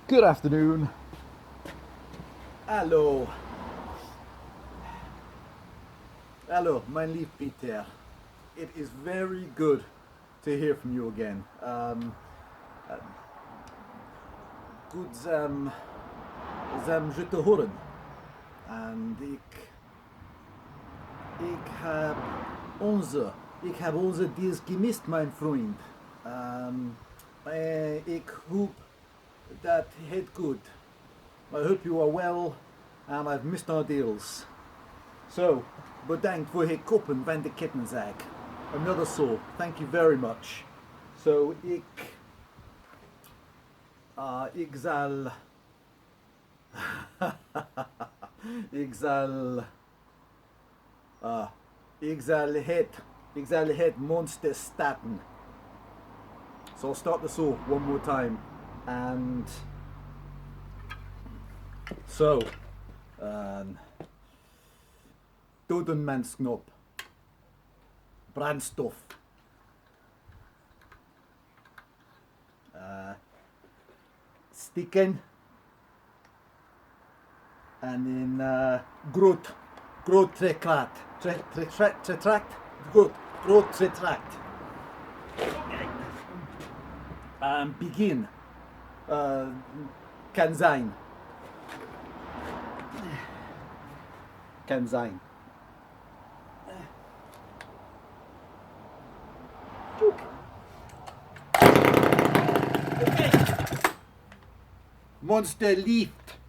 Good afternoon. Hallo. Hallo, mein lief Peter. It is very good to hear from you again. Goed je te horen. En ik heb onze deals gemist, mijn vriend. Ik hoop dat het goed. I hope you are well, and I've missed our deals. So, bedankt voor het kopen van de kettingzaag. Another saw. Thank you very much. So, ik zal... ik zal... ik zal het monster starten. So I'll start the saw one more time. And... So... Dodenmensknop. Brandstof. Stikken. En in groot tretract. Tretract? Groot tretract. Begin. Kan zijn. Kan zijn. Monster LEEFT.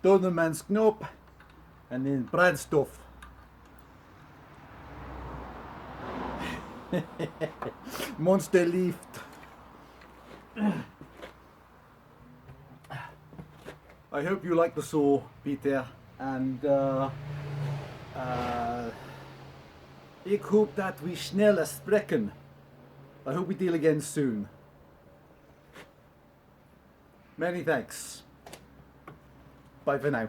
Dodenmensknop. En in brandstof. Monster LEEFT. I hope you like the saw, Peter. And ik hoop dat we sneller spreken. I hope we deal again soon. Many thanks. Bye for now.